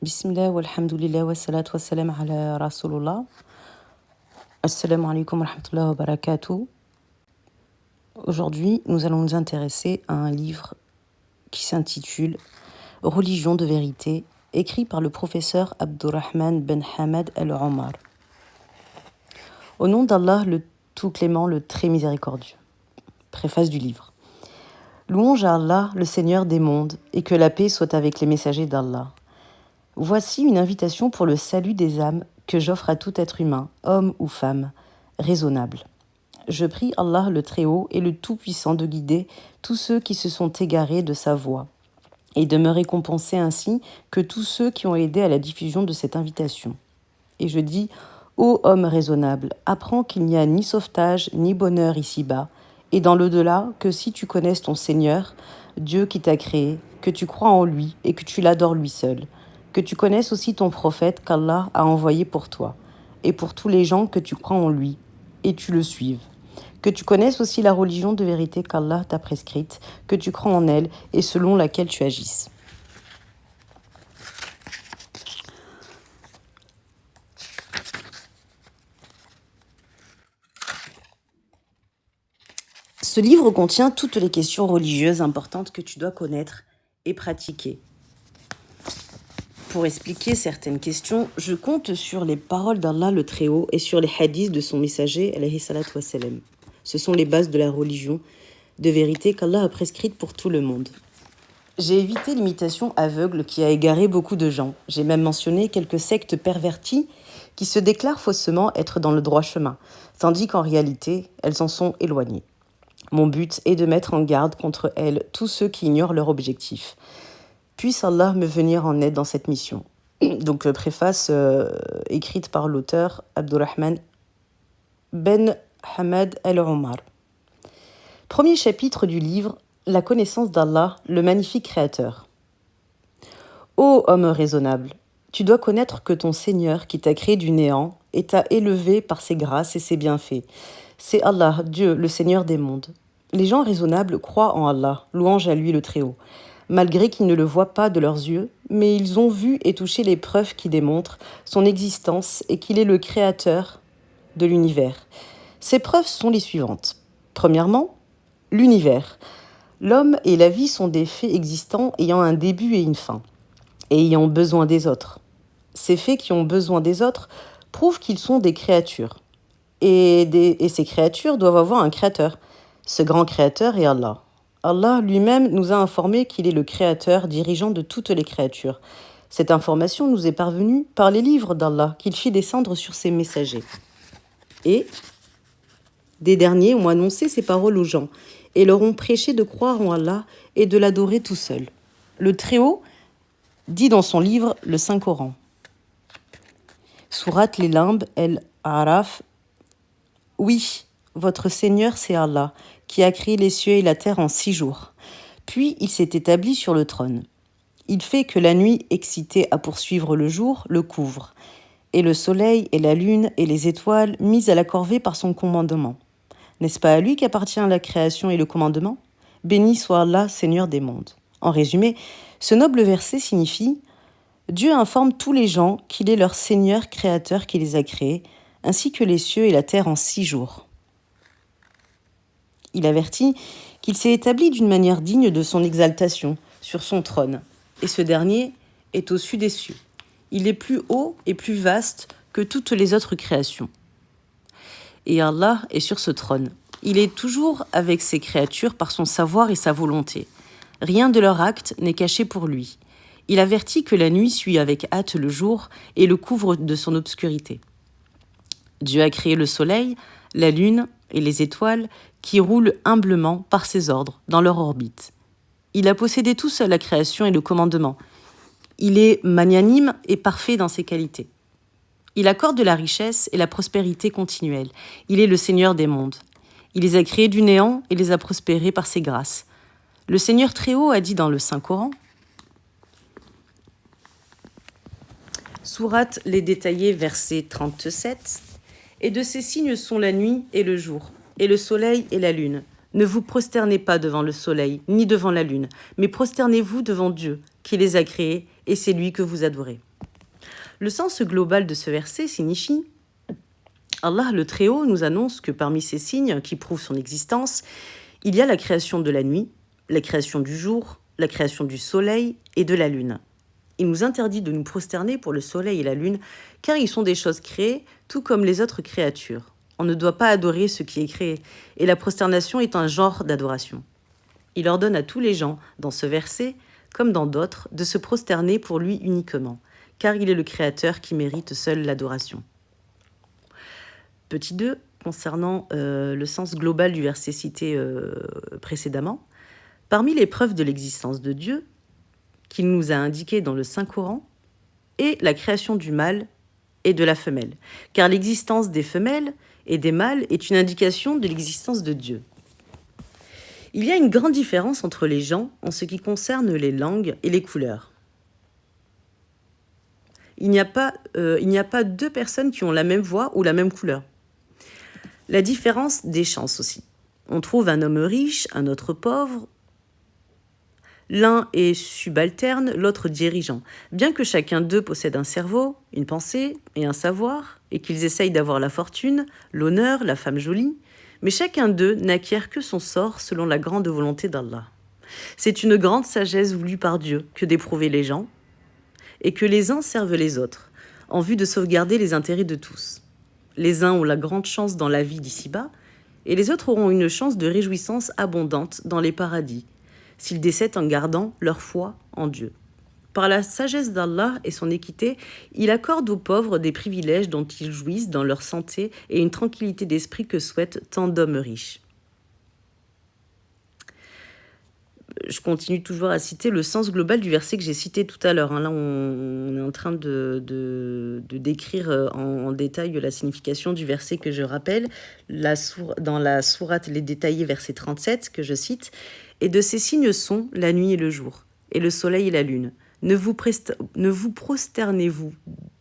Bismillah, walhamdulillah, wa salatu wa salam ala rasulullah. Assalamu alaikum wa rahmatullahi wa barakatuh. Aujourd'hui, nous allons nous intéresser à un livre qui s'intitule Religion de vérité, écrit par le professeur Abdurrahman Ben Hamad Al-Omar. Au nom d'Allah, le tout clément, le très miséricordieux. Préface du livre. Louange à Allah, le Seigneur des mondes, et que la paix soit avec les messagers d'Allah. Voici une invitation pour le salut des âmes que j'offre à tout être humain, homme ou femme, raisonnable. Je prie Allah le Très-Haut et le Tout-Puissant de guider tous ceux qui se sont égarés de sa voie et de me récompenser ainsi que tous ceux qui ont aidé à la diffusion de cette invitation. Et je dis, ô homme raisonnable, apprends qu'il n'y a ni sauvetage ni bonheur ici-bas et dans l'au-delà que si tu connais ton Seigneur, Dieu qui t'a créé, que tu crois en lui et que tu l'adores lui seul, que tu connaisses aussi ton prophète qu'Allah a envoyé pour toi, et pour tous les gens que tu crois en lui, et tu le suives. Que tu connaisses aussi la religion de vérité qu'Allah t'a prescrite, que tu crois en elle, et selon laquelle tu agisses. Ce livre contient toutes les questions religieuses importantes que tu dois connaître et pratiquer. Pour expliquer certaines questions, je compte sur les paroles d'Allah le Très-Haut et sur les hadiths de son messager, alayhi salatu wassalam. Ce sont les bases de la religion de vérité qu'Allah a prescrite pour tout le monde. J'ai évité l'imitation aveugle qui a égaré beaucoup de gens. J'ai même mentionné quelques sectes perverties qui se déclarent faussement être dans le droit chemin, tandis qu'en réalité, elles en sont éloignées. Mon but est de mettre en garde contre elles tous ceux qui ignorent leur objectif. Puisse Allah me venir en aide dans cette mission. Donc, préface écrite par l'auteur Abdurrahman Ben Hamad Al-Omar. Premier chapitre du livre, la connaissance d'Allah, le magnifique créateur. Ô homme raisonnable, tu dois connaître que ton Seigneur qui t'a créé du néant et t'a élevé par ses grâces et ses bienfaits. C'est Allah, Dieu, le Seigneur des mondes. Les gens raisonnables croient en Allah, louange à lui le Très-Haut, malgré qu'ils ne le voient pas de leurs yeux, mais ils ont vu et touché les preuves qui démontrent son existence et qu'il est le créateur de l'univers. Ces preuves sont les suivantes. Premièrement, l'univers. L'homme et la vie sont des faits existants ayant un début et une fin, et ayant besoin des autres. Ces faits qui ont besoin des autres prouvent qu'ils sont des créatures. Et ces créatures doivent avoir un créateur. Ce grand créateur est Allah. Allah lui-même nous a informé qu'il est le créateur dirigeant de toutes les créatures. Cette information nous est parvenue par les livres d'Allah qu'il fit descendre sur ses messagers. Et des derniers ont annoncé ces paroles aux gens et leur ont prêché de croire en Allah et de l'adorer tout seul. Le Très-Haut dit dans son livre le Saint-Coran. Sourate les Limbes, El-Araf. Oui, votre Seigneur c'est Allah, qui a créé les cieux et la terre en 6 jours. Puis il s'est établi sur le trône. Il fait que la nuit, excitée à poursuivre le jour, le couvre, et le soleil et la lune et les étoiles mises à la corvée par son commandement. N'est-ce pas à lui qu'appartient la création et le commandement ? Béni soit Allah, Seigneur des mondes. En résumé, ce noble verset signifie « Dieu informe tous les gens qu'il est leur Seigneur créateur qui les a créés, ainsi que les cieux et la terre en 6 jours. » Il avertit qu'il s'est établi d'une manière digne de son exaltation sur son trône, et ce dernier est au-dessus des cieux. Il est plus haut et plus vaste que toutes les autres créations. Et Allah est sur ce trône. Il est toujours avec ses créatures par son savoir et sa volonté. Rien de leur acte n'est caché pour lui. Il avertit que la nuit suit avec hâte le jour et le couvre de son obscurité. Dieu a créé le soleil, la lune et les étoiles qui roulent humblement par ses ordres dans leur orbite. Il a possédé tout seul la création et le commandement. Il est magnanime et parfait dans ses qualités. Il accorde la richesse et la prospérité continuelle. Il est le Seigneur des mondes. Il les a créés du néant et les a prospérés par ses grâces. Le Seigneur Très-Haut a dit dans le Saint-Coran, Sourate les détaillés, verset 37, « Et de ces signes sont la nuit et le jour, et le soleil et la lune. Ne vous prosternez pas devant le soleil, ni devant la lune, mais prosternez-vous devant Dieu, qui les a créés, et c'est lui que vous adorez. » Le sens global de ce verset signifie Allah le Très-Haut nous annonce que parmi ces signes qui prouvent son existence, il y a la création de la nuit, la création du jour, la création du soleil et de la lune. Il nous interdit de nous prosterner pour le soleil et la lune, car ils sont des choses créées, tout comme les autres créatures. On ne doit pas adorer ce qui est créé, et la prosternation est un genre d'adoration. Il ordonne à tous les gens, dans ce verset, comme dans d'autres, de se prosterner pour lui uniquement, car il est le Créateur qui mérite seul l'adoration. Petit 2, concernant le sens global du verset cité précédemment, parmi les preuves de l'existence de Dieu, qu'il nous a indiquées dans le Saint-Coran, est la création du mâle et de la femelle, car l'existence des femelles et des mâles est une indication de l'existence de Dieu. Il y a une grande différence entre les gens en ce qui concerne les langues et les couleurs. Il n'y a pas deux personnes qui ont la même voix ou la même couleur. La différence des chances aussi. On trouve un homme riche, un autre pauvre. L'un est subalterne, l'autre dirigeant. Bien que chacun d'eux possède un cerveau, une pensée et un savoir, et qu'ils essayent d'avoir la fortune, l'honneur, la femme jolie, mais chacun d'eux n'acquiert que son sort selon la grande volonté d'Allah. C'est une grande sagesse voulue par Dieu que d'éprouver les gens, et que les uns servent les autres, en vue de sauvegarder les intérêts de tous. Les uns ont la grande chance dans la vie d'ici-bas, et les autres auront une chance de réjouissance abondante dans les paradis, s'ils décèdent en gardant leur foi en Dieu. Par la sagesse d'Allah et son équité, il accorde aux pauvres des privilèges dont ils jouissent dans leur santé et une tranquillité d'esprit que souhaitent tant d'hommes riches. Je continue toujours à citer le sens global du verset que j'ai cité tout à l'heure. Là, on est en train de décrire en détail la signification du verset que je rappelle, dans la sourate Les Détaillés, verset 37, que je cite. « Et de ces signes sont la nuit et le jour, et le soleil et la lune. Ne vous prosternez-vous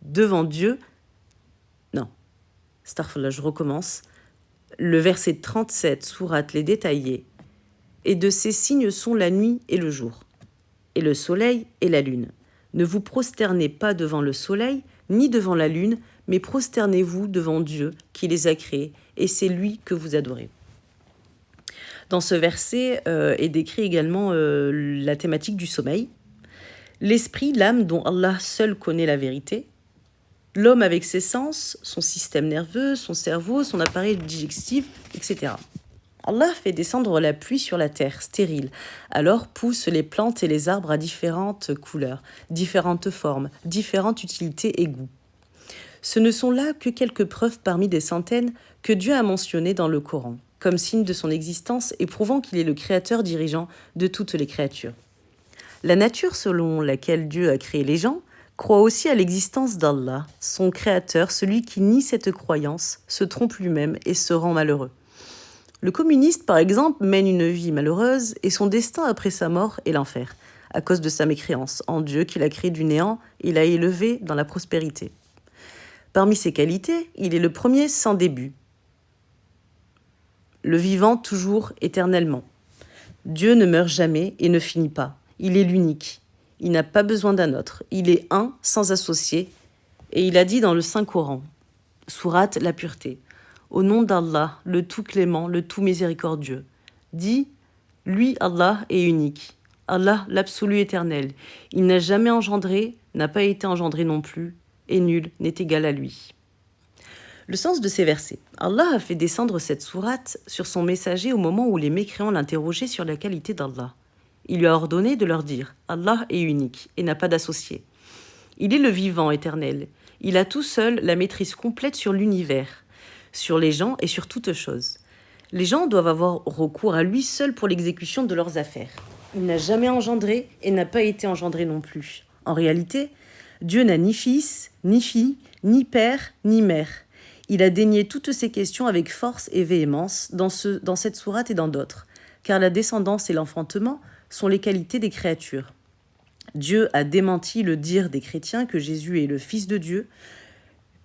devant Dieu ?» Non, astaghfirullah, je recommence. Le verset 37, sourate Les Détaillés. Et de ces signes sont la nuit et le jour, et le soleil et la lune. Ne vous prosternez pas devant le soleil, ni devant la lune, mais prosternez-vous devant Dieu qui les a créés, et c'est lui que vous adorez. Dans ce verset est décrit également la thématique du sommeil. L'esprit, l'âme dont Allah seul connaît la vérité. L'homme avec ses sens, son système nerveux, son cerveau, son appareil digestif, etc. Allah fait descendre la pluie sur la terre, stérile. Alors poussent les plantes et les arbres à différentes couleurs, différentes formes, différentes utilités et goûts. Ce ne sont là que quelques preuves parmi des centaines que Dieu a mentionnées dans le Coran, comme signe de son existence et prouvant qu'il est le créateur dirigeant de toutes les créatures. La nature selon laquelle Dieu a créé les gens croit aussi à l'existence d'Allah, son créateur, celui qui nie cette croyance, se trompe lui-même et se rend malheureux. Le communiste, par exemple, mène une vie malheureuse et son destin après sa mort est l'enfer, à cause de sa mécréance en Dieu qu'il a créé du néant et l'a élevé dans la prospérité. Parmi ses qualités, il est le premier sans début, le vivant toujours éternellement. Dieu ne meurt jamais et ne finit pas. Il est l'unique. Il n'a pas besoin d'un autre. Il est un, sans associé. Et il a dit dans le Saint-Coran, sourate La Pureté, « Au nom d'Allah, le tout clément, le tout miséricordieux. » Dit, lui, Allah, est unique. Allah, l'absolu éternel. Il n'a jamais engendré, n'a pas été engendré non plus, et nul n'est égal à lui. Le sens de ces versets. Allah a fait descendre cette sourate sur son messager au moment où les mécréants l'interrogeaient sur la qualité d'Allah. Il lui a ordonné de leur dire « Allah est unique et n'a pas d'associé. Il est le vivant éternel. Il a tout seul la maîtrise complète sur l'univers, sur les gens et sur toutes choses. Les gens doivent avoir recours à lui seul pour l'exécution de leurs affaires. Il n'a jamais engendré et n'a pas été engendré non plus. En réalité, Dieu n'a ni fils, ni fille, ni père, ni mère. Il a dénié toutes ces questions avec force et véhémence dans cette sourate et dans d'autres, car la descendance et l'enfantement sont les qualités des créatures. Dieu a démenti le dire des chrétiens que Jésus est le Fils de Dieu,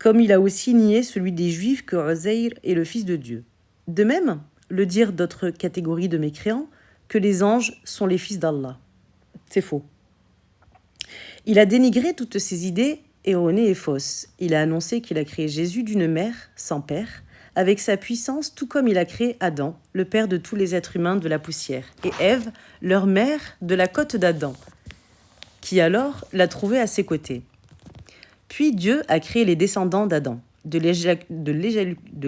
comme il a aussi nié celui des Juifs que Uzair est le Fils de Dieu. De même, le dire d'autres catégories de mécréants que les anges sont les fils d'Allah. C'est faux. Il a dénigré toutes ces idées erronée et fausse. Il a annoncé qu'il a créé Jésus d'une mère, sans père, avec sa puissance, tout comme il a créé Adam, le père de tous les êtres humains de la poussière, et Ève, leur mère de la côte d'Adam, qui alors l'a trouvé à ses côtés. Puis Dieu a créé les descendants d'Adam, de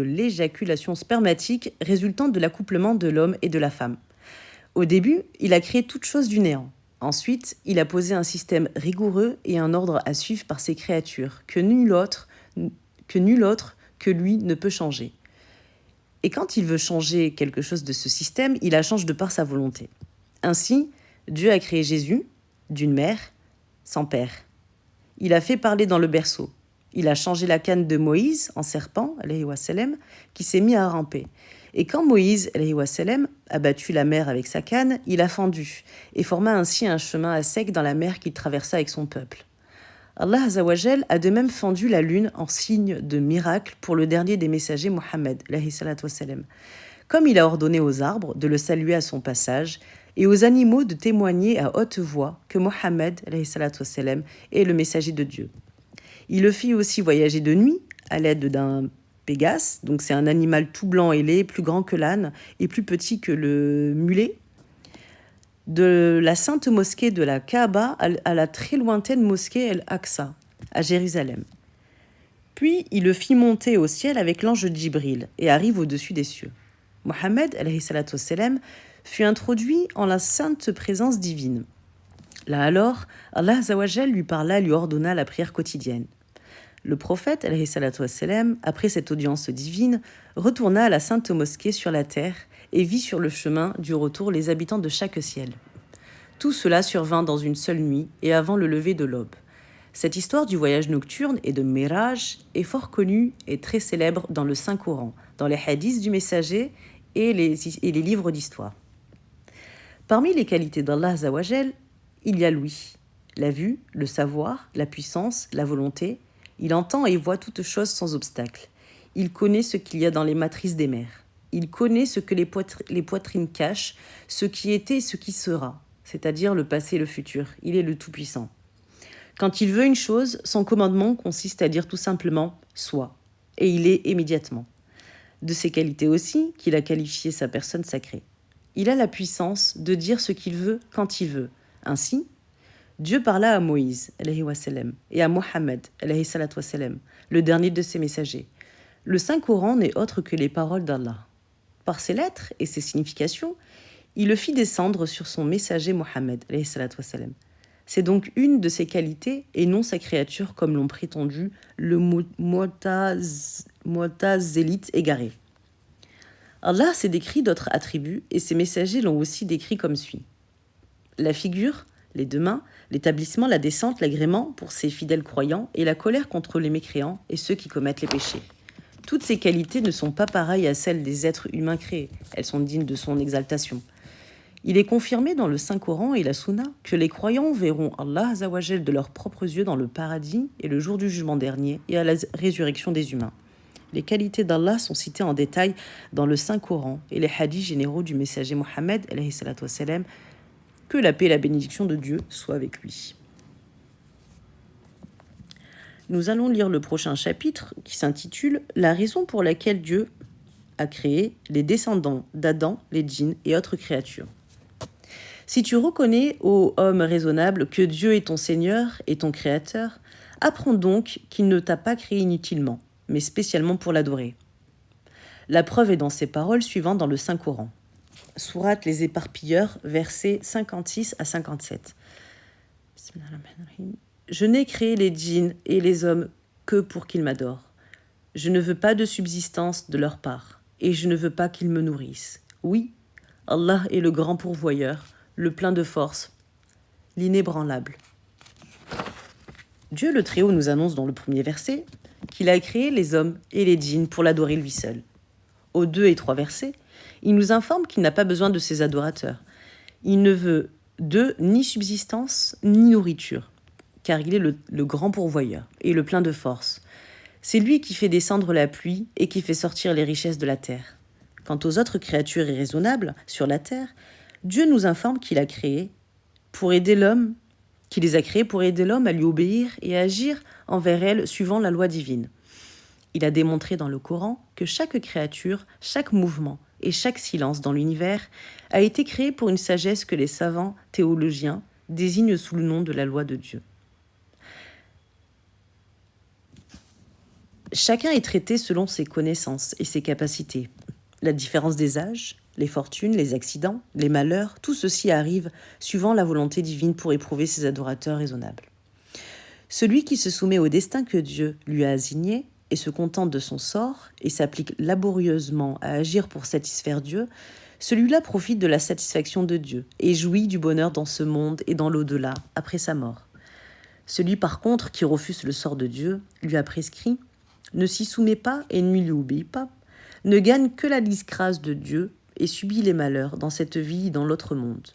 l'éjaculation spermatique résultant de l'accouplement de l'homme et de la femme. Au début, il a créé toute chose du néant. Ensuite, il a posé un système rigoureux et un ordre à suivre par ses créatures, que nul autre que lui ne peut changer. Et quand il veut changer quelque chose de ce système, il la change de par sa volonté. Ainsi, Dieu a créé Jésus d'une mère sans père. Il a fait parler dans le berceau. Il a changé la canne de Moïse en serpent, alayhi wa sallam, qui s'est mis à ramper. Et quand Moïse, alayhi wa sallam, a battu la mer avec sa canne, il a fendu et forma ainsi un chemin à sec dans la mer qu'il traversa avec son peuple. Allah Azzawajal a de même fendu la lune en signe de miracle pour le dernier des messagers, Mohammed, alayhi salatu wa sallam. Comme il a ordonné aux arbres de le saluer à son passage et aux animaux de témoigner à haute voix que Mohammed, alayhi salatu wa sallam, est le messager de Dieu. Il le fit aussi voyager de nuit à l'aide d'un Pégase, donc c'est un animal tout blanc ailé, plus grand que l'âne et plus petit que le mulet, de la sainte mosquée de la Kaaba à la très lointaine mosquée El-Aqsa, à Jérusalem. Puis il le fit monter au ciel avec l'ange Djibril et arrive au-dessus des cieux. Mohammed, alayhi salatu wassalam, fut introduit en la sainte présence divine. Là alors, Allah Azzawajal lui parla, lui ordonna la prière quotidienne. Le prophète, alayhi salatu wassalam, après cette audience divine, retourna à la sainte mosquée sur la terre et vit sur le chemin du retour les habitants de chaque ciel. Tout cela survint dans une seule nuit et avant le lever de l'aube. Cette histoire du voyage nocturne et de Miraj est fort connue et très célèbre dans le Saint-Coran, dans les hadiths du messager et les livres d'histoire. Parmi les qualités d'Allah Azzawajal, il y a l'ouïe, la vue, le savoir, la puissance, la volonté. Il entend et voit toutes choses sans obstacle. Il connaît ce qu'il y a dans les matrices des mers. Il connaît ce que les poitrines cachent, ce qui était et ce qui sera, c'est-à-dire le passé et le futur. Il est le Tout-Puissant. Quand il veut une chose, son commandement consiste à dire tout simplement « soit », et il est immédiatement. De ses qualités aussi, qu'il a qualifié sa personne sacrée. Il a la puissance de dire ce qu'il veut quand il veut. Ainsi, Dieu parla à Moïse, alayhi wa sallam, et à Mohammed, alayhi salatu wa sallam, le dernier de ses messagers. Le Saint-Coran n'est autre que les paroles d'Allah. Par ses lettres et ses significations, il le fit descendre sur son messager Mohammed, alayhi salatu wa sallam. C'est donc une de ses qualités et non sa créature comme l'ont prétendu le Mu'tazélite égaré. Allah s'est décrit d'autres attributs et ses messagers l'ont aussi décrit comme suit. La figure, les deux mains, l'établissement, la descente, l'agrément pour ses fidèles croyants et la colère contre les mécréants et ceux qui commettent les péchés. Toutes ces qualités ne sont pas pareilles à celles des êtres humains créés, elles sont dignes de son exaltation. Il est confirmé dans le Saint-Coran et la Sunna que les croyants verront Allah Azzawajal de leurs propres yeux dans le paradis et le jour du jugement dernier et à la résurrection des humains. Les qualités d'Allah sont citées en détail dans le Saint-Coran et les hadiths généraux du messager Mohammed, alayhi salatu wassalam, que la paix et la bénédiction de Dieu soient avec lui. Nous allons lire le prochain chapitre qui s'intitule « La raison pour laquelle Dieu a créé les descendants d'Adam, les djinns et autres créatures. » Si tu reconnais, ô homme raisonnable, que Dieu est ton Seigneur et ton Créateur, apprends donc qu'il ne t'a pas créé inutilement, mais spécialement pour l'adorer. La preuve est dans ces paroles suivantes dans le Saint-Coran. Sourate les Éparpilleurs, versets 56 à 57. Je n'ai créé les djinns et les hommes que pour qu'ils m'adorent. Je ne veux pas de subsistance de leur part, et je ne veux pas qu'ils me nourrissent. Oui, Allah est le grand pourvoyeur, le plein de force, l'inébranlable. Dieu le Très-Haut nous annonce dans le premier verset qu'il a créé les hommes et les djinns pour l'adorer lui seul. Aux 2 et 3 versets, il nous informe qu'il n'a pas besoin de ses adorateurs. Il ne veut d'eux ni subsistance ni nourriture, car il est le grand pourvoyeur et le plein de force. C'est lui qui fait descendre la pluie et qui fait sortir les richesses de la terre. Quant aux autres créatures irraisonnables sur la terre, Dieu nous informe qu'il a créé pour aider l'homme qui les a créés pour aider l'homme à lui obéir et à agir envers elle suivant la loi divine. Il a démontré dans le Coran que chaque créature, chaque mouvement et chaque silence dans l'univers a été créé pour une sagesse que les savants théologiens désignent sous le nom de la loi de Dieu. Chacun est traité selon ses connaissances et ses capacités. La différence des âges, les fortunes, les accidents, les malheurs, tout ceci arrive suivant la volonté divine pour éprouver ses adorateurs raisonnables. Celui qui se soumet au destin que Dieu lui a assigné et se contente de son sort et s'applique laborieusement à agir pour satisfaire Dieu, celui-là profite de la satisfaction de Dieu et jouit du bonheur dans ce monde et dans l'au-delà, après sa mort. Celui par contre qui refuse le sort de Dieu, lui a prescrit, ne s'y soumet pas et ne lui obéit pas, ne gagne que la disgrâce de Dieu et subit les malheurs dans cette vie et dans l'autre monde.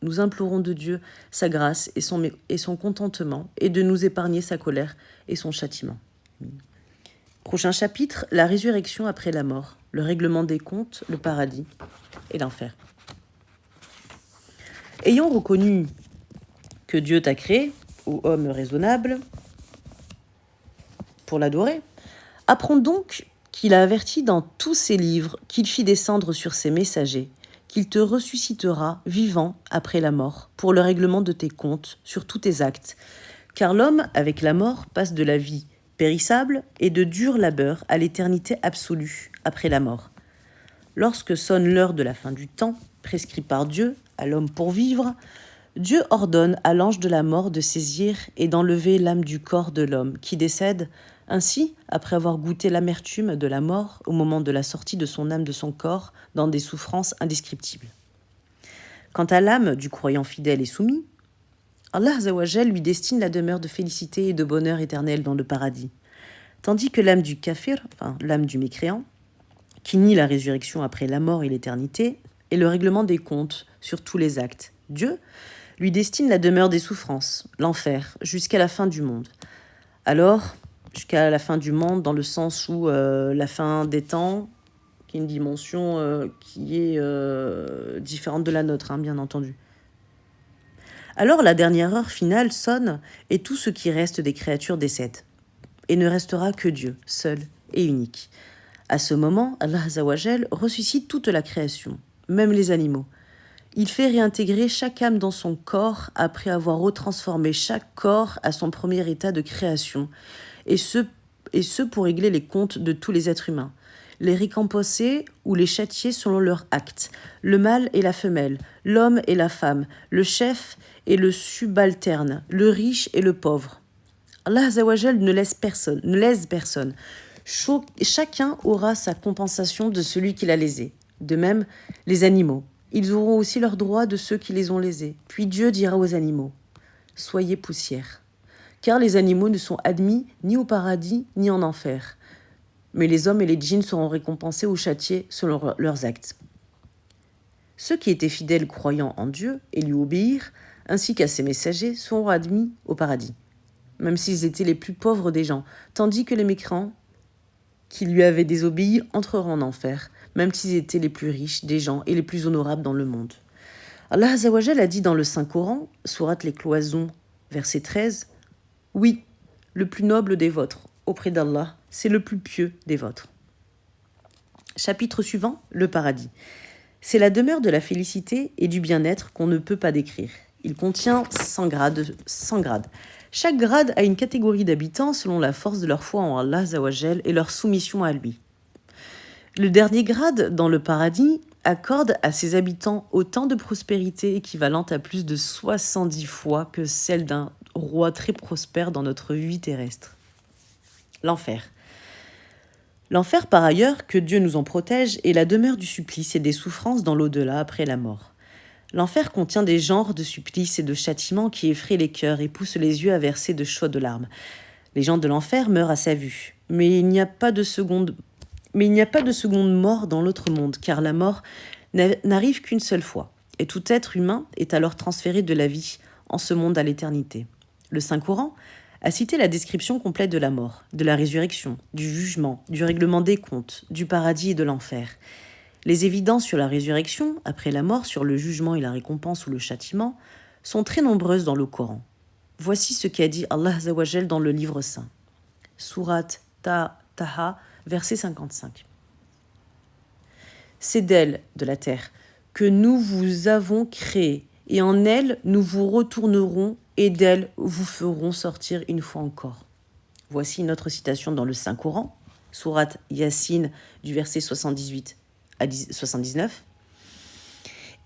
Nous implorons de Dieu sa grâce et son contentement et de nous épargner sa colère et son châtiment. Prochain chapitre, la résurrection après la mort, le règlement des comptes, le paradis et l'enfer. Ayant reconnu que Dieu t'a créé, ô homme raisonnable, pour l'adorer, apprends donc qu'il a averti dans tous ses livres qu'il fit descendre sur ses messagers, qu'il te ressuscitera vivant après la mort, pour le règlement de tes comptes sur tous tes actes. Car l'homme, avec la mort, passe de la vie périssable et de dur labeur à l'éternité absolue après la mort. Lorsque sonne l'heure de la fin du temps, prescrit par Dieu à l'homme pour vivre, Dieu ordonne à l'ange de la mort de saisir et d'enlever l'âme du corps de l'homme qui décède. Ainsi, après avoir goûté l'amertume de la mort au moment de la sortie de son âme de son corps dans des souffrances indescriptibles. Quant à l'âme du croyant fidèle et soumis, Allah Azzawajal lui destine la demeure de félicité et de bonheur éternel dans le paradis, tandis que l'âme du kafir, l'âme du mécréant, qui nie la résurrection après la mort et l'éternité, et le règlement des comptes sur tous les actes, Dieu lui destine la demeure des souffrances, l'enfer, jusqu'à la fin du monde. Alors, jusqu'à la fin du monde, dans le sens où la fin des temps, qui est une dimension qui est différente de la nôtre, bien entendu. Alors la dernière heure finale sonne et tout ce qui reste des créatures décède. Et ne restera que Dieu, seul et unique. À ce moment, Allah Azzawajal ressuscite toute la création, même les animaux. Il fait réintégrer chaque âme dans son corps après avoir retransformé chaque corps à son premier état de création, et ce pour régler les comptes de tous les êtres humains. Les récompenser ou les châtier selon leurs actes, le mâle et la femelle, l'homme et la femme, le chef et le subalterne, le riche et le pauvre. Allah Azzawajal ne laisse personne. Chacun aura sa compensation de celui qui l'a lésé. De même, les animaux. Ils auront aussi leurs droits de ceux qui les ont lésés. Puis Dieu dira aux animaux, « Soyez poussière. » Car les animaux ne sont admis ni au paradis ni en enfer. Mais les hommes et les djinns seront récompensés ou châtiés selon leurs actes. Ceux qui étaient fidèles croyant en Dieu et lui obéir, ainsi qu'à ses messagers, seront admis au paradis, même s'ils étaient les plus pauvres des gens, tandis que les mécréants qui lui avaient désobéi entreront en enfer, même s'ils étaient les plus riches des gens et les plus honorables dans le monde. Allah Azzawajal a dit dans le Saint-Coran, sourate les Cloisons, verset 13, « Oui, le plus noble des vôtres, auprès d'Allah, c'est le plus pieux des vôtres. » Chapitre suivant, le paradis. C'est la demeure de la félicité et du bien-être qu'on ne peut pas décrire. Il contient 100 grades. Chaque grade a une catégorie d'habitants selon la force de leur foi en Allah Azzawajal et leur soumission à lui. Le dernier grade, dans le paradis, accorde à ses habitants autant de prospérité équivalente à plus de 70 fois que celle d'un roi très prospère dans notre vie terrestre. L'enfer. L'enfer, par ailleurs, que Dieu nous en protège, est la demeure du supplice et des souffrances dans l'au-delà après la mort. L'enfer contient des genres de supplices et de châtiments qui effraient les cœurs et poussent les yeux à verser de chaudes larmes. Les gens de l'enfer meurent à sa vue, mais il n'y a pas de seconde mort dans l'autre monde, car la mort n'arrive qu'une seule fois, et tout être humain est alors transféré de la vie en ce monde à l'éternité. Le Saint-Coran a cité la description complète de la mort, de la résurrection, du jugement, du règlement des comptes, du paradis et de l'enfer. Les évidences sur la résurrection, après la mort, sur le jugement et la récompense ou le châtiment, sont très nombreuses dans le Coran. Voici ce qu'a dit Allah Azza wa Jal dans le livre saint. Sourate Taha, verset 55. C'est d'elle, de la terre, que nous vous avons créé, et en elle nous vous retournerons, et d'elle vous ferons sortir une fois encore. Voici une autre citation dans le Saint-Coran, sourate Yassine, du verset 78 à 79.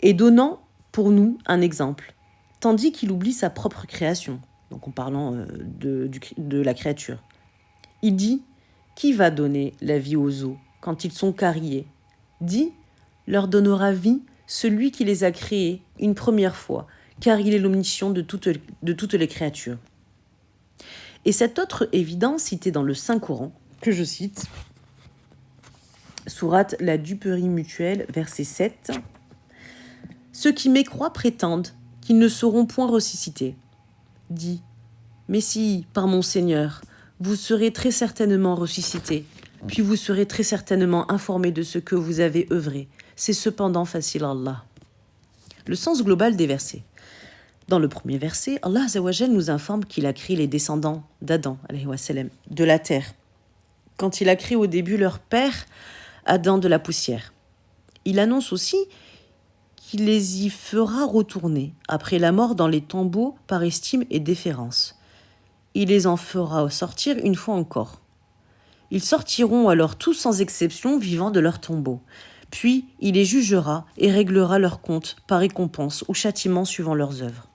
Et donnant pour nous un exemple, tandis qu'il oublie sa propre création, donc en parlant de la créature. Il dit, qui va donner la vie aux eaux quand ils sont carriés? Dit, leur donnera vie celui qui les a créés une première fois, car il est l'omniscient de toutes les créatures. Et cette autre évidence citée dans le Saint-Coran, que je cite, sourate la duperie mutuelle, verset 7, « Ceux qui mécroient prétendent qu'ils ne seront point ressuscités. Dit, mais si, par mon Seigneur, vous serez très certainement ressuscités, puis vous serez très certainement informés de ce que vous avez œuvré. C'est cependant facile à Allah. » Le sens global des versets. Dans le premier verset, Allah Azza wa Jal nous informe qu'il a créé les descendants d'Adam, alayhi wa sallam, de la terre, quand il a créé au début leur père, Adam, de la poussière. Il annonce aussi qu'il les y fera retourner après la mort dans les tombeaux par estime et déférence. Il les en fera sortir une fois encore. Ils sortiront alors tous sans exception vivants de leur tombeau. Puis il les jugera et réglera leur compte par récompense ou châtiment suivant leurs œuvres.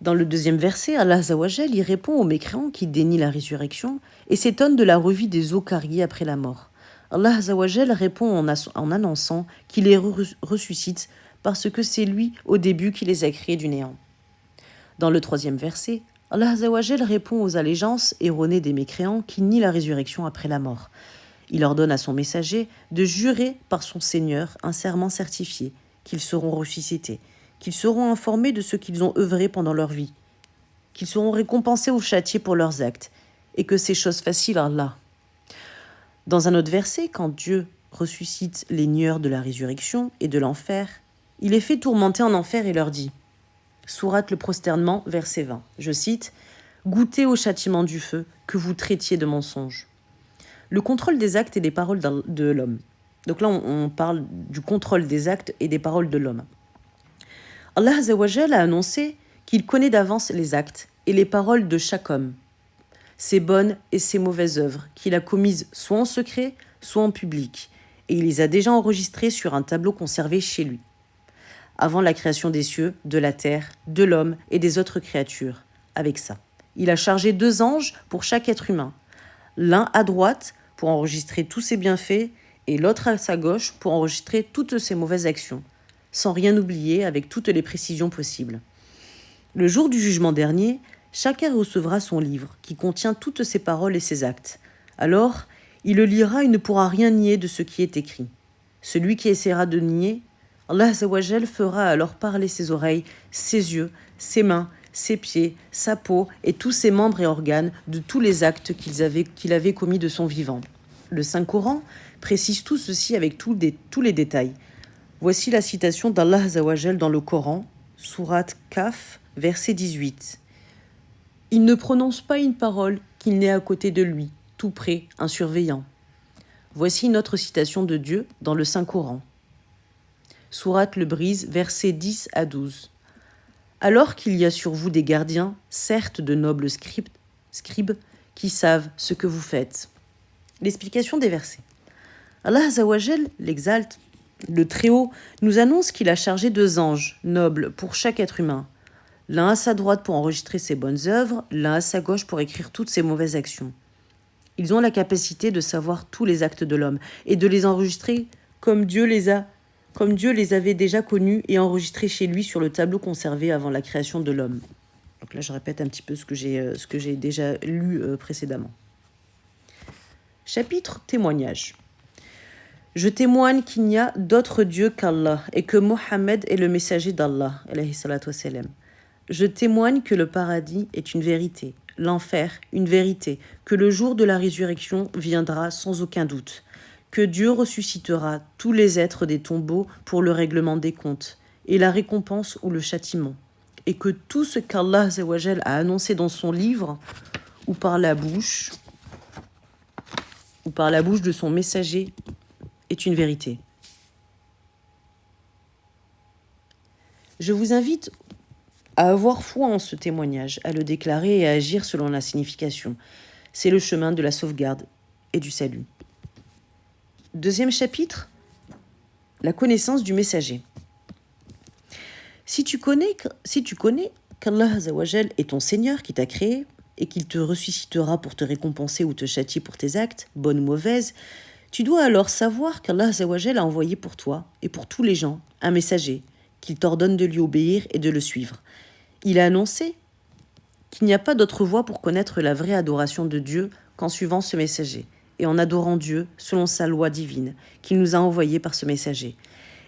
Dans le deuxième verset, Allah Azza wa Jal y répond aux mécréants qui dénient la résurrection et s'étonnent de la revue des eaux carriées après la mort. Allah Azza wa Jal répond en annonçant qu'il les ressuscite parce que c'est lui au début qui les a créés du néant. Dans le troisième verset, Allah Azza wa Jal répond aux allégeances erronées des mécréants qui nient la résurrection après la mort. Il ordonne à son messager de jurer par son Seigneur un serment certifié qu'ils seront ressuscités, qu'ils seront informés de ce qu'ils ont œuvré pendant leur vie, qu'ils seront récompensés ou châtiés pour leurs actes, et que c'est chose facile à Allah. Dans un autre verset, quand Dieu ressuscite les nieurs de la résurrection et de l'enfer, il les fait tourmenter en enfer et leur dit, sourate le prosternement, verset 20, je cite, « Goûtez au châtiment du feu que vous traitiez de mensonge. » Le contrôle des actes et des paroles de l'homme. Donc là, on parle du contrôle des actes et des paroles de l'homme. Allah Azza wa Jal a annoncé qu'il connaît d'avance les actes et les paroles de chaque homme, ses bonnes et ses mauvaises œuvres, qu'il a commises soit en secret, soit en public, et il les a déjà enregistrées sur un tableau conservé chez lui, avant la création des cieux, de la terre, de l'homme et des autres créatures. Avec ça, il a chargé 2 anges pour chaque être humain, l'un à droite pour enregistrer tous ses bienfaits et l'autre à sa gauche pour enregistrer toutes ses mauvaises actions, sans rien oublier avec toutes les précisions possibles. Le jour du jugement dernier, chacun recevra son livre qui contient toutes ses paroles et ses actes. Alors, il le lira et ne pourra rien nier de ce qui est écrit. Celui qui essaiera de nier, Allah Azza wa Jal fera alors parler ses oreilles, ses yeux, ses mains, ses pieds, sa peau et tous ses membres et organes de tous les actes qu'il avait commis de son vivant. Le Saint-Coran précise tout ceci avec tous les détails. Voici la citation d'Allah Azza wa Jal dans le Coran, sourate Kaf, verset 18. « Il ne prononce pas une parole qu'il n'ait à côté de lui, tout près, un surveillant. » Voici une autre citation de Dieu dans le Saint-Coran. Sourate le Brise, versets 10 à 12. Alors qu'il y a sur vous des gardiens, certes de nobles scribes, qui savent ce que vous faites. L'explication des versets. Allah Azza wa Jal l'exalte, le Très-Haut, nous annonce qu'il a chargé 2 anges nobles pour chaque être humain. L'un à sa droite pour enregistrer ses bonnes œuvres, l'un à sa gauche pour écrire toutes ses mauvaises actions. Ils ont la capacité de savoir tous les actes de l'homme et de les enregistrer comme Dieu les avait déjà connus et enregistrés chez lui sur le tableau conservé avant la création de l'homme. Donc là, je répète un petit peu ce que j'ai déjà lu précédemment. Chapitre témoignage. Je témoigne qu'il n'y a d'autre Dieu qu'Allah et que Mohammed est le messager d'Allah, alayhi salatu wassalam. Je témoigne que le paradis est une vérité, l'enfer une vérité, que le jour de la résurrection viendra sans aucun doute, que Dieu ressuscitera tous les êtres des tombeaux pour le règlement des comptes et la récompense ou le châtiment, et que tout ce qu'Allah Azzawajal a annoncé dans son livre ou par la bouche de son messager est une vérité. Je vous invite à avoir foi en ce témoignage, à le déclarer et à agir selon la signification. C'est le chemin de la sauvegarde et du salut. Deuxième chapitre, la connaissance du messager. Si tu connais qu'Allah Azzawajal est ton Seigneur qui t'a créé et qu'il te ressuscitera pour te récompenser ou te châtier pour tes actes, bonnes ou mauvaises, tu dois alors savoir qu'Allah Azzawajal a envoyé pour toi et pour tous les gens un messager, qu'il t'ordonne de lui obéir et de le suivre. Il a annoncé qu'il n'y a pas d'autre voie pour connaître la vraie adoration de Dieu qu'en suivant ce messager et en adorant Dieu selon sa loi divine qu'il nous a envoyée par ce messager.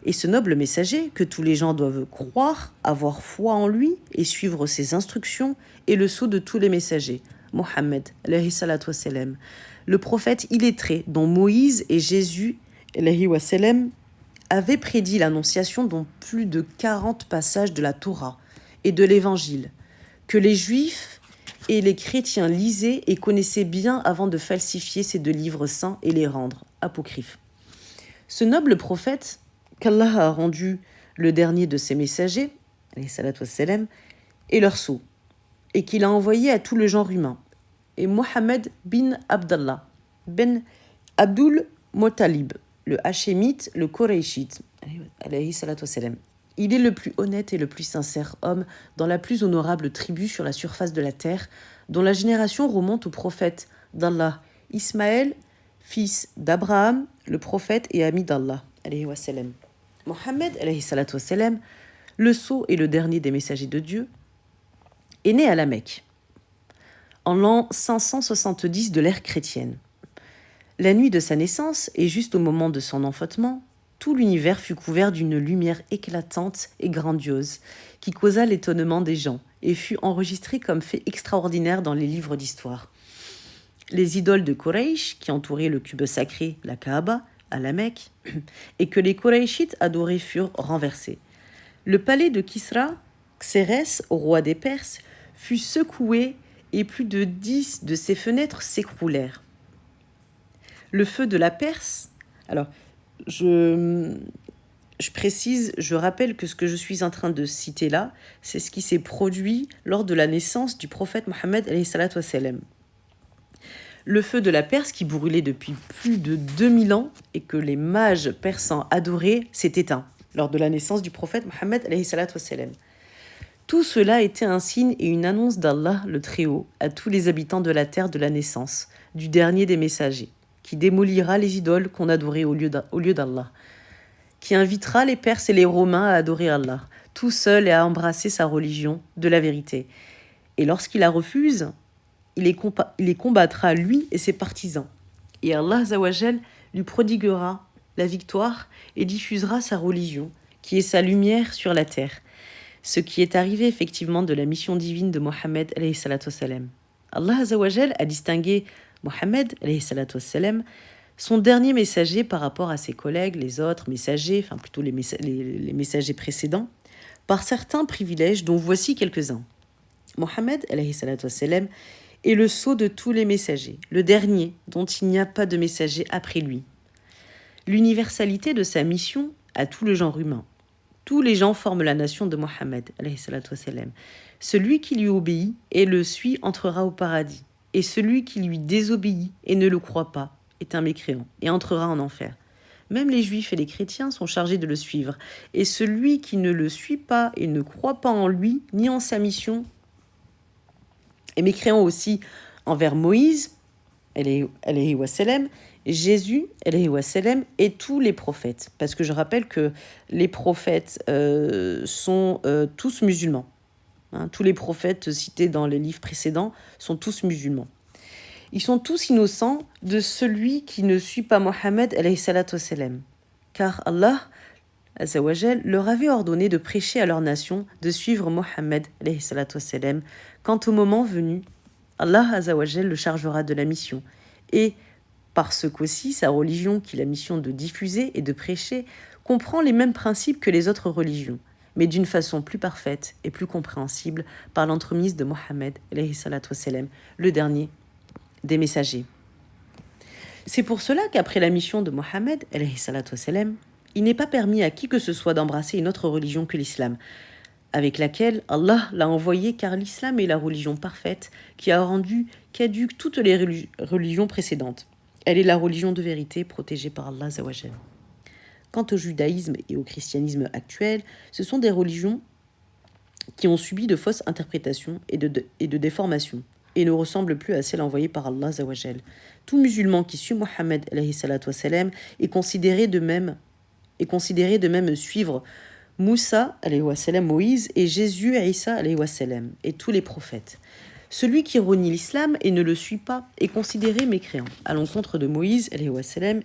Et ce noble messager, que tous les gens doivent croire, avoir foi en lui et suivre ses instructions, est le sceau de tous les messagers, Mohammed, alayhi salatu wassalam, le prophète illettré dont Moïse et Jésus, alayhi wassalam, avaient prédit l'annonciation dans plus de 40 passages de la Torah et de l'Évangile, que les Juifs et les chrétiens lisaient et connaissaient bien avant de falsifier ces deux livres saints et les rendre apocryphes. Ce noble prophète, qu'Allah a rendu le dernier de ses messagers, alayhi salatu wassalam, est leur sceau, et qu'il a envoyé à tout le genre humain, et Mohammed bin Abdallah, ben Abdul Muttalib, le Hachémite, le Koraïchite, alayhi salatu wassalam. Il est le plus honnête et le plus sincère homme dans la plus honorable tribu sur la surface de la terre, dont la génération remonte au prophète d'Allah, Ismaël, fils d'Abraham, le prophète et ami d'Allah, alayhi wassalam. Mohammed, alayhi salatu wassalam, le sceau et le dernier des messagers de Dieu, est né à la Mecque, en l'an 570 de l'ère chrétienne. La nuit de sa naissance, et juste au moment de son enfantement, tout l'univers fut couvert d'une lumière éclatante et grandiose, qui causa l'étonnement des gens, et fut enregistrée comme fait extraordinaire dans les livres d'histoire. Les idoles de Quraysh, qui entouraient le cube sacré, la Kaaba, à la Mecque, et que les Qurayshites adoraient furent renversés. Le palais de Kisra, Xérès, roi des Perses, fut secoué et plus de 10 de ses fenêtres s'écroulèrent. Le feu de la Perse... Alors, je précise, je rappelle que ce que je suis en train de citer là, c'est ce qui s'est produit lors de la naissance du prophète Mohammed alayhi salatu wassalam. Le feu de la Perse, qui brûlait depuis plus de 2000 ans et que les mages persans adoraient, s'est éteint lors de la naissance du prophète Mohammed alayhi salatu wassalam. Tout cela était un signe et une annonce d'Allah le Très-Haut à tous les habitants de la terre de la naissance, du dernier des messagers, qui démolira les idoles qu'on adorait au lieu d'Allah, qui invitera les Perses et les Romains à adorer Allah, tout seul et à embrasser sa religion de la vérité. Et lorsqu'il la refuse, il les combattra, lui et ses partisans. Et Allah Azzawajal lui prodiguera la victoire et diffusera sa religion, qui est sa lumière sur la terre. Ce qui est arrivé effectivement de la mission divine de Mohammed alayhi salatu wassalam. Allah Azzawajal a distingué Mohammed alayhi salatu wassalam, son dernier messager par rapport à ses collègues, les autres messagers, enfin plutôt les messagers précédents, par certains privilèges dont voici quelques-uns. Mohammed alayhi salatu wassalam est le sceau de tous les messagers, le dernier dont il n'y a pas de messager après lui. L'universalité de sa mission à tout le genre humain. Tous les gens forment la nation de Mohammed alayhi salatu wassalam. Celui qui lui obéit et le suit entrera au paradis, et celui qui lui désobéit et ne le croit pas est un mécréant et entrera en enfer. Même les juifs et les chrétiens sont chargés de le suivre, et celui qui ne le suit pas et ne croit pas en lui ni en sa mission est mécréant aussi envers Moïse, alayhi wassalam, Jésus, alayhi wassalam, et tous les prophètes. Parce que je rappelle que les prophètes sont tous musulmans. Tous les prophètes cités dans les livres précédents sont tous musulmans. Ils sont tous innocents de celui qui ne suit pas Mohammed alayhi salatu wassalam. Car Allah Azzawajal leur avait ordonné de prêcher à leur nation, de suivre Mohammed alayhi salatu wassalam. Quant au moment venu, Allah Azzawajal le chargera de la mission. Et parce qu'aussi sa religion, qui a la mission de diffuser et de prêcher, comprend les mêmes principes que les autres religions. mais d'une façon plus parfaite et plus compréhensible par l'entremise de Mohammed, le dernier des messagers. C'est pour cela qu'après la mission de Mohammed, il n'est pas permis à qui que ce soit d'embrasser une autre religion que l'islam, avec laquelle Allah l'a envoyé, car l'islam est la religion parfaite qui a rendu caduques toutes les religions précédentes. Elle est la religion de vérité protégée par Allah Azawajal. Quant au judaïsme et au christianisme actuel, ce sont des religions qui ont subi de fausses interprétations et de déformations, et ne ressemblent plus à celles envoyées par Allah Azawajal. Tout musulman qui suit Mohammed est considéré de même suivre Moussa, Moïse, et Jésus, Isa, et tous les prophètes. Celui qui renie l'islam et ne le suit pas est considéré mécréant, à l'encontre de Moïse,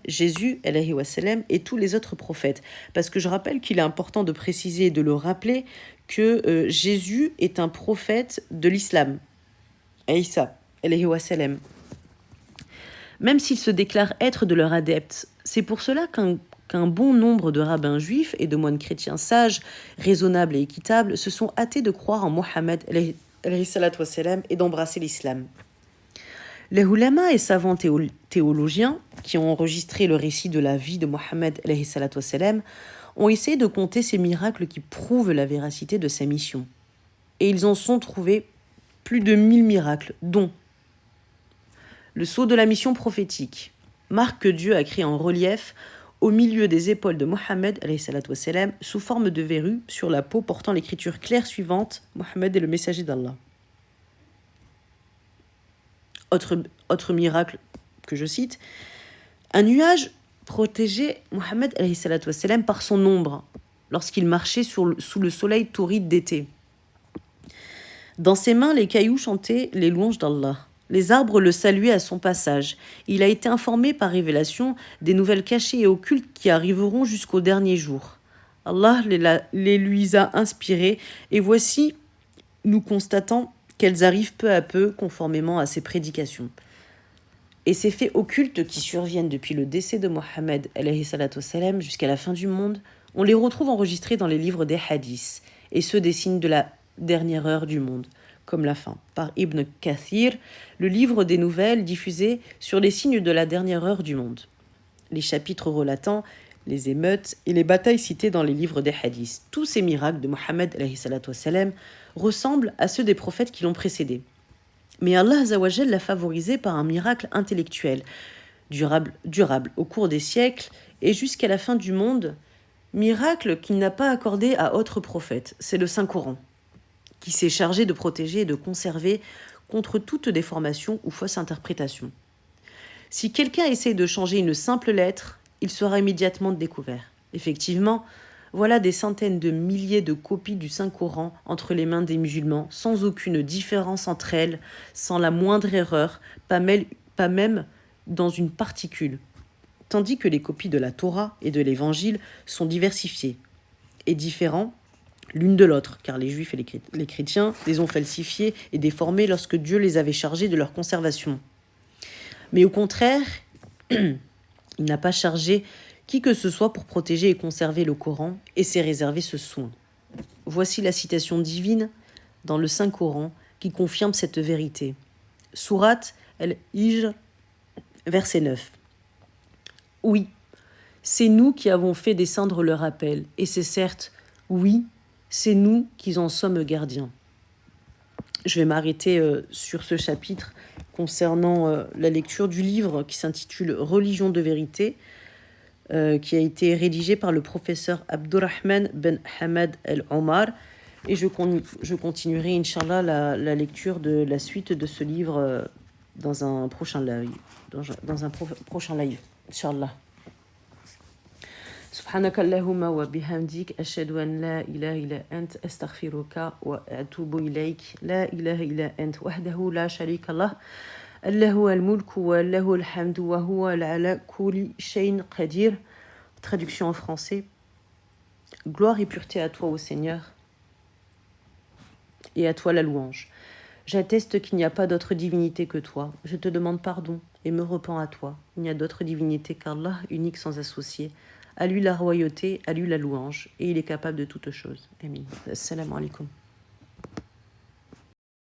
Jésus, et tous les autres prophètes. Parce que je rappelle qu'il est important de préciser et de le rappeler que Jésus est un prophète de l'islam. Isa, même s'il se déclare être de leur adepte. C'est pour cela qu'un bon nombre de rabbins juifs et de moines chrétiens sages, raisonnables et équitables se sont hâtés de croire en Mohammed et d'embrasser l'islam. Les ulama et savants théologiens qui ont enregistré le récit de la vie de Mohammed ont essayé de compter ces miracles qui prouvent la véracité de sa mission. Et ils en sont trouvés plus de 1000 miracles, dont le sceau de la mission prophétique, marque que Dieu a créé en relief au milieu des épaules de Mohammed sous forme de verrue sur la peau portant l'écriture claire suivante: Mohammed est le messager d'Allah. Autre miracle que je cite, un nuage protégeait Mohammed par son ombre lorsqu'il marchait sous le soleil torride d'été. Dans ses mains, les cailloux chantaient les louanges d'Allah. Les arbres le saluaient à son passage. Il a été informé par révélation des nouvelles cachées et occultes qui arriveront jusqu'au dernier jour. Allah les lui a inspirées, et voici, nous constatons qu'elles arrivent peu à peu conformément à ses prédications. Et ces faits occultes qui surviennent depuis le décès de Mohammed jusqu'à la fin du monde, on les retrouve enregistrés dans les livres des hadiths, et ceux des signes de la dernière heure du monde, comme la fin, par Ibn Kathir, le livre des nouvelles diffusées sur les signes de la dernière heure du monde. Les chapitres relatant les émeutes et les batailles citées dans les livres des hadiths. Tous ces miracles de Mohammed ressemblent à ceux des prophètes qui l'ont précédé. Mais Allah Azawajal l'a favorisé par un miracle intellectuel, durable au cours des siècles et jusqu'à la fin du monde, miracle qu'il n'a pas accordé à autre prophète, c'est le Saint-Coran, qui s'est chargé de protéger et de conserver contre toute déformation ou fausse interprétation. Si quelqu'un essaie de changer une simple lettre, il sera immédiatement découvert. Effectivement, voilà des centaines de milliers de copies du Saint-Coran entre les mains des musulmans, sans aucune différence entre elles, sans la moindre erreur, pas même dans une particule. Tandis que les copies de la Torah et de l'Évangile sont diversifiées et différents l'une de l'autre, car les Juifs et les chrétiens les ont falsifiées et déformées lorsque Dieu les avait chargés de leur conservation. Mais au contraire, il n'a pas chargé qui que ce soit pour protéger et conserver le Coran et s'est réservé ce soin. Voici la citation divine dans le Saint-Coran qui confirme cette vérité. Sourate Al-Hijr, verset 9. Oui, c'est nous qui avons fait descendre le rappel, et c'est certes, oui, c'est nous qui en sommes gardiens. Je vais m'arrêter sur ce chapitre concernant la lecture du livre qui s'intitule « Religion de vérité », qui a été rédigé par le professeur Abdurrahman Ben Hamad El-Omar. Et je continuerai, Inch'Allah, la lecture de la suite de ce livre dans un prochain live. Inch'Allah. سبحانك اللهم وبحمدك أشهد أن لا إله إلا أنت أستغفرك وأتوب إليك لا إله إلا أنت وحده لا شريك له له الملك وله الحمد وهو على كل شيء قدير. Traduction en français. Gloire et pureté à toi, ô Seigneur, et à toi la louange. J'atteste qu'il n'y a pas d'autre divinité que toi. Je te demande pardon et me repens à toi. Il n'y a d'autre divinité qu'Allah, unique sans associé. À lui la royauté, à lui la louange, et il est capable de toutes choses. Amin. Assalamu alaikum.